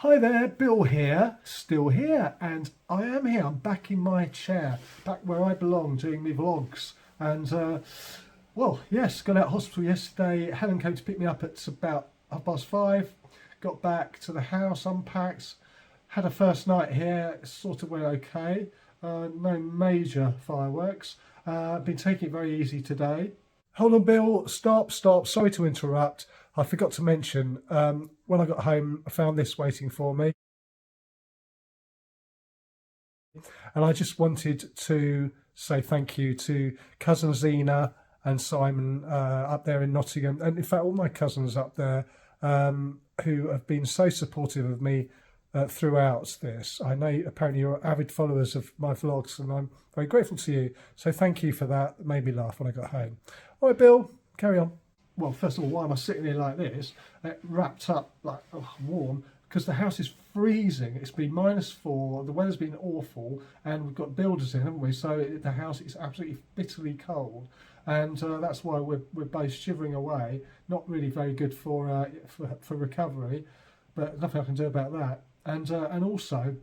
Hi there, Bill here, still here, and I am here. I'm back in my chair, back where I belong, doing my vlogs. And well, yes, got out of hospital yesterday. Helen came to pick me up at about 5:30. Got back to the house, unpacked, had a first night here. It sort of went okay. No major fireworks. Been taking it very easy today. Hold on, Bill. Stop. Sorry to interrupt. I forgot to mention, when I got home, I found this waiting for me. And I just wanted to say thank you to cousin Zena and Simon up there in Nottingham. And in fact, all my cousins up there who have been so supportive of me throughout this. I know apparently you're avid followers of my vlogs, and I'm very grateful to you. So thank you for that. It made me laugh when I got home. All right, Bill, carry on. Well, first of all, why am I sitting here like this, wrapped up, like warm? Because the house is freezing. It's been -4. The weather's been awful, and we've got builders in, haven't we? So the house is absolutely bitterly cold, and that's why we're both shivering away. Not really very good for recovery, but nothing I can do about that. And also,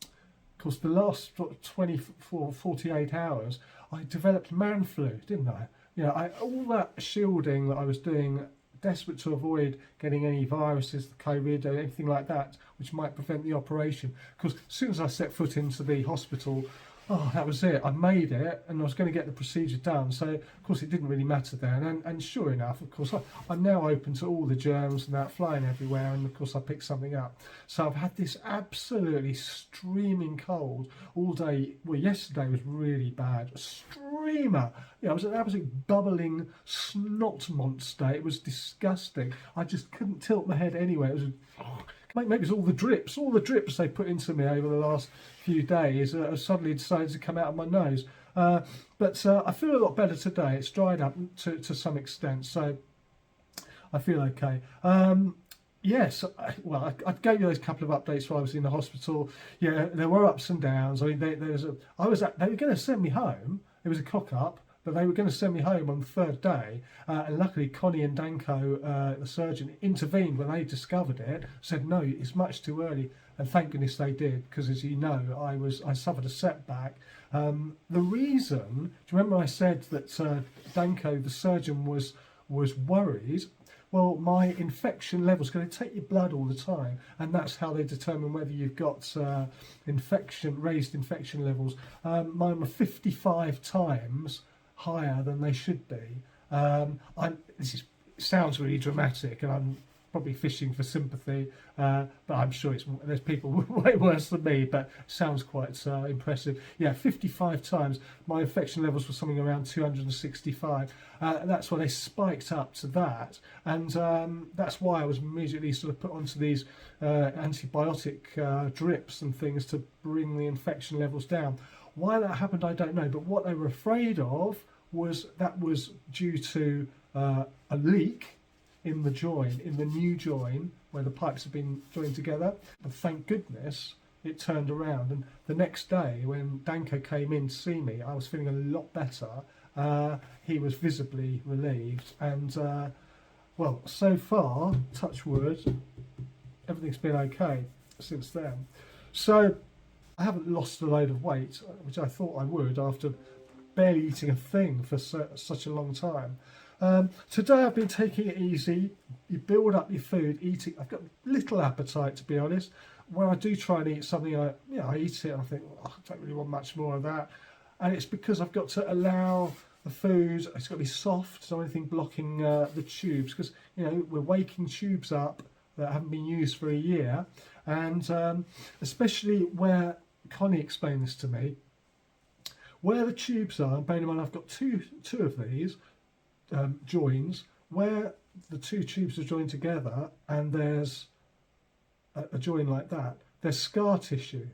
of course, the last 24, 48 hours, I developed man flu, didn't I? You know, all that shielding that I was doing, desperate to avoid getting any viruses, the COVID, or anything like that, which might prevent the operation. Because as soon as I set foot into the hospital, oh, that was it. I made it, and I was going to get the procedure done. So, of course, it didn't really matter then. And sure enough, of course, I'm now open to all the germs and that flying everywhere. And, of course, I picked something up. So I've had this absolutely streaming cold all day. Well, yesterday was really bad. A streamer. You know, it was an absolute bubbling snot monster. It was disgusting. I just couldn't tilt my head anywhere. It was... Maybe it's all the drips they put into me over the last few days have suddenly decided to come out of my nose. But I feel a lot better today. It's dried up to some extent, so I feel okay. Yes, well, I gave you those couple of updates while I was in the hospital. Yeah, there were ups and downs. I mean, they were going to send me home. It was a cock up. But they were going to send me home on the third day, and luckily Connie and Danko, the surgeon, intervened when they discovered it. Said no, it's much too early, and thank goodness they did, because as you know, I suffered a setback. The reason, do you remember I said that Danko, the surgeon, was worried? Well, my infection levels, because they take your blood all the time, and that's how they determine whether you've got raised infection levels. Mine were 55 times higher than they should be. This sounds really dramatic, and I'm probably fishing for sympathy, but I'm sure there's people way worse than me, but it sounds quite impressive. Yeah, 55 times. My infection levels were something around 265. That's why they spiked up to that, and that's why I was immediately sort of put onto these antibiotic drips and things to bring the infection levels down. Why that happened, I don't know, but what they were afraid of was due to a leak in the join, in the new join, where the pipes have been joined together. But thank goodness it turned around. And the next day, when Danko came in to see me, I was feeling a lot better. He was visibly relieved. And, well, so far, touch wood, everything's been okay since then. So I haven't lost a load of weight, which I thought I would after barely eating a thing for such a long time. Today I've been taking it easy. You build up your food, eating. I've got little appetite, to be honest. When I do try and eat something, I eat it and I think, oh, I don't really want much more of that. And it's because I've got to allow the food, it's got to be soft, so anything blocking the tubes, because, you know, we're waking tubes up that haven't been used for a year. And especially where Connie explained this to me, where the tubes are, bearing in mind I've got two of these joins, where the two tubes are joined together and there's a join like that, there's scar tissue,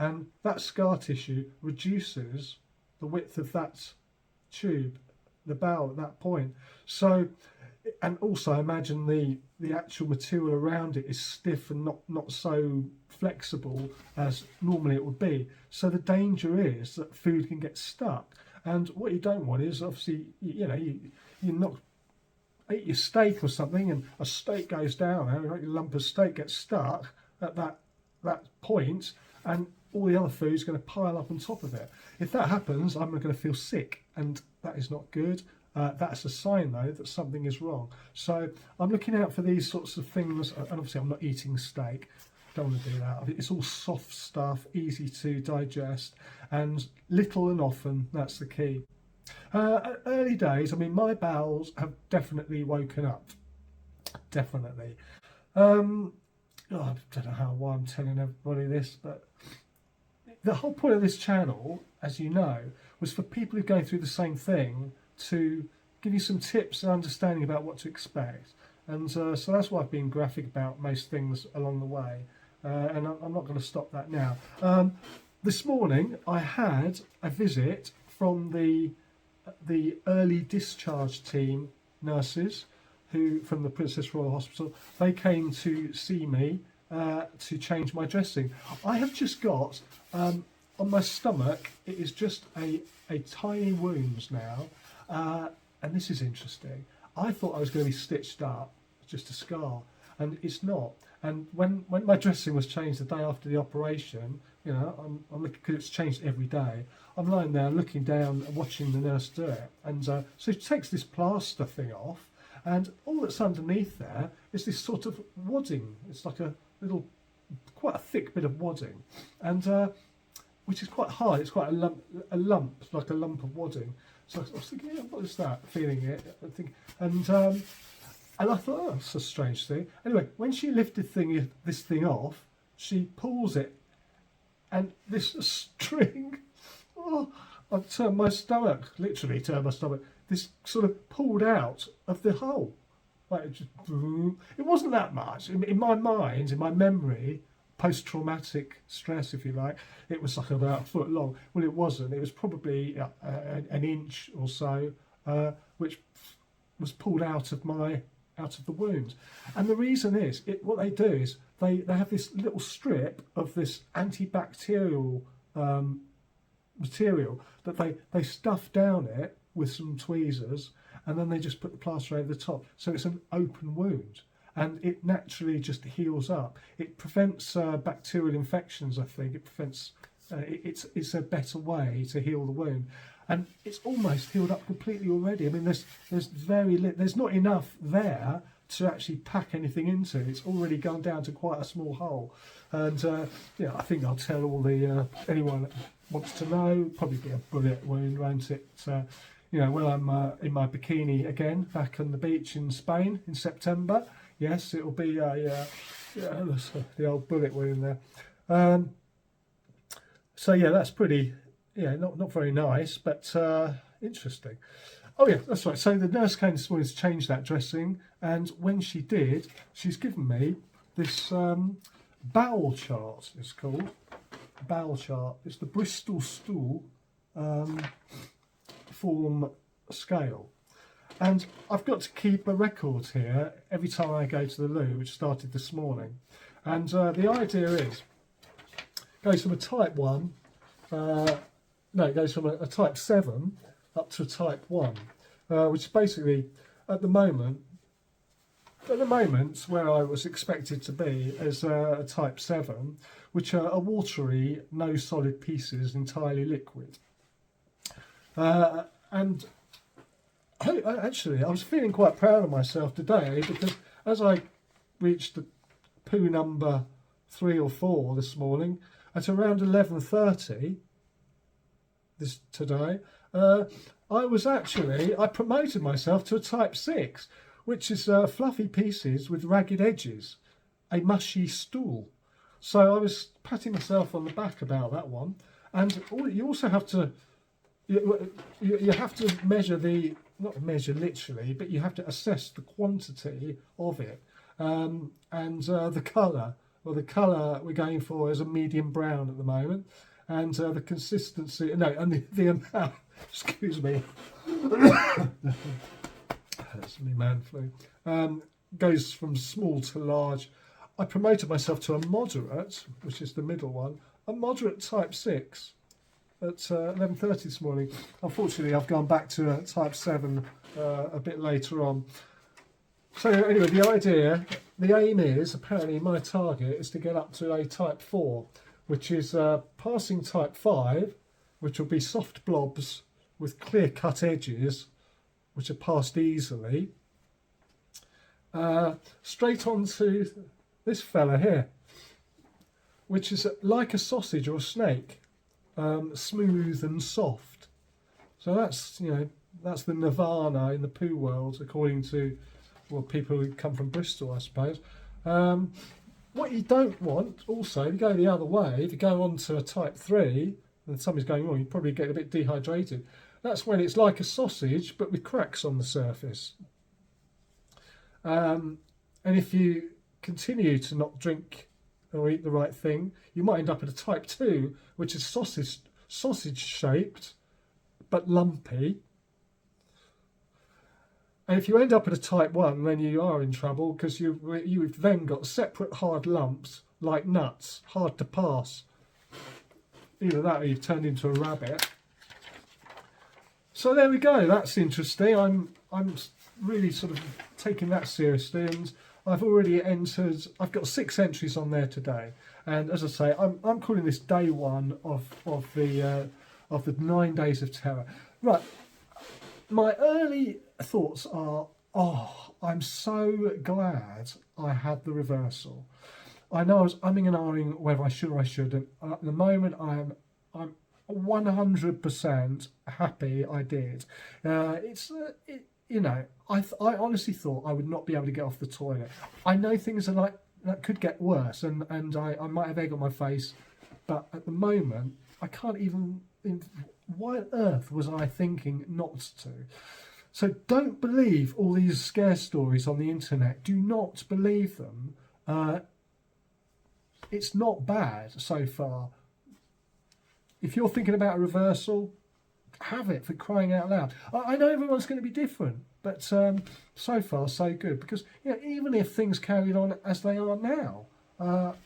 and that scar tissue reduces the width of that tube, the bowel at that point. So, and also I imagine the actual material around it is stiff and not so flexible as normally it would be. So the danger is that food can get stuck. And what you don't want is, obviously, you not eat your steak or something, and a steak goes down, and a lump of steak gets stuck. at that point, and all the other food is going to pile up on top of it. If that happens, I'm going to feel sick, and that is not good. That's a sign, though, that something is wrong. So I'm looking out for these sorts of things, and obviously I'm not eating steak. Don't want to do that. It's all soft stuff, easy to digest, and little and often. That's the key. Early days, I mean, my bowels have definitely woken up. Definitely. Oh, I don't know why I'm telling everybody this, but the whole point of this channel, as you know, was for people who go through the same thing to give you some tips and understanding about what to expect. And so that's why I've been graphic about most things along the way. And I'm not going to stop that now. This morning I had a visit from the early discharge team nurses from the Princess Royal Hospital. They came to see me to change my dressing. I have just got on my stomach, it is just a tiny wound now, and this is interesting. I thought I was going to be stitched up, just a scar, and it's not. And when my dressing was changed the day after the operation, you know, I'm looking, because it's changed every day. I'm lying there looking down and watching the nurse do it, and so she takes this plaster thing off, and all that's underneath there is this sort of wadding. It's like a little, quite a thick bit of wadding, and which is quite hard. It's quite a lump, like a lump of wadding. So I was thinking, yeah, what is that? Feeling it, and I thought, oh, that's a strange thing. Anyway, when she lifted this thing off, she pulls it, and this string, oh, I turned my stomach, literally turned my stomach. This sort of pulled out of the hole. Like it wasn't that much. In my mind, in my memory, post-traumatic stress, if you like, it was like about a foot long. Well, it wasn't. It was probably an inch or so, which was pulled out of the wound. And the reason is, what they do is they have this little strip of this antibacterial material that they stuff down it with some tweezers, and then they just put the plaster over the top. So it's an open wound, and it naturally just heals up. It prevents bacterial infections, I think. It prevents, it's a better way to heal the wound. And it's almost healed up completely already. I mean, there's not enough there to actually pack anything into. It's already gone down to quite a small hole. And yeah, I think I'll tell all the anyone that wants to know. Probably be a bullet wound, won't it? You know, when I'm in my bikini again, back on the beach in Spain in September, yes, it'll be the old bullet wound there. So yeah, that's pretty. Yeah, not very nice, but interesting. Oh yeah, that's right. So the nurse came this morning to change that dressing, and when she did, she's given me this bowel chart. It's called bowel chart. It's the Bristol Stool form scale, and I've got to keep a record here every time I go to the loo, which started this morning. And the idea is, goes from a type 1. No, it goes from a type 7 up to a type 1, which is basically, at the moment where I was expected to be as a type 7, which are watery, no solid pieces, entirely liquid. And I was feeling quite proud of myself today, because as I reached the poo number 3 or 4 this morning, at around 11:30, today, I promoted myself to a type 6, which is fluffy pieces with ragged edges, a mushy stool. So I was patting myself on the back about that one. And you also have to, you have to measure not measure literally, but you have to assess the quantity of it, and the colour. Well, the colour we're going for is a medium brown at the moment. And the consistency, and the amount, excuse me, that's me man flu, goes from small to large. I promoted myself to a moderate, which is the middle one, a moderate type 6 at 11:30 this morning. Unfortunately, I've gone back to a type 7 a bit later on. So anyway, the idea the aim is, apparently my target is to get up to a type 4, which is passing type 5, which will be soft blobs with clear cut edges, which are passed easily, straight on to this fella here, which is like a sausage or a snake, smooth and soft. So that's, you know, that's the nirvana in the poo world, according to, well, people who come from Bristol, I suppose. What you don't want, also, if you go the other way, if you go on to a type 3, and something's going wrong, you probably get a bit dehydrated. That's when it's like a sausage, but with cracks on the surface. And if you continue to not drink or eat the right thing, you might end up at a type 2, which is sausage shaped, but lumpy. And if you end up at a type 1, then you are in trouble, because you've then got separate hard lumps, like nuts, hard to pass. Either that or you've turned into a rabbit. So there we go, that's interesting. I'm really sort of taking that seriously, and I've already entered, I've got 6 entries on there today. And as I say, I'm calling this day 1 of the 9 days of terror. Right. My early thoughts are, oh, I'm so glad I had the reversal. I know I was umming and ahhing whether I should or I shouldn't. At the moment, I'm 100% happy I did. You know, I honestly thought I would not be able to get off the toilet. I know things are like that could get worse, and I might have egg on my face, but at the moment, I can't even. Why on earth was I thinking not to? So don't believe all these scare stories on the internet. Do not believe them. It's not bad so far. If you're thinking about a reversal, have it, for crying out loud. I know everyone's going to be different, but so far so good. Because, you know, even if things carried on as they are now,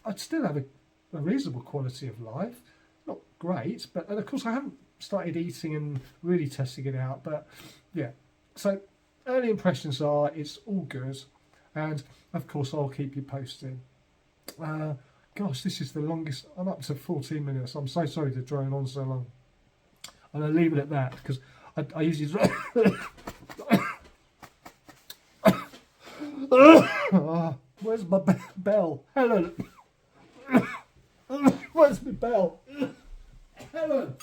I'd still have a reasonable quality of life. Not great, but, and of course I haven't started eating and really testing it out, but yeah. So early impressions are it's all good, and of course I'll keep you posted. Gosh, this is the longest. I'm up to 14 minutes. I'm so sorry to drone on so long. I'm going to leave it at that, because I usually where's my bell? Helen. Where's my bell? Helen.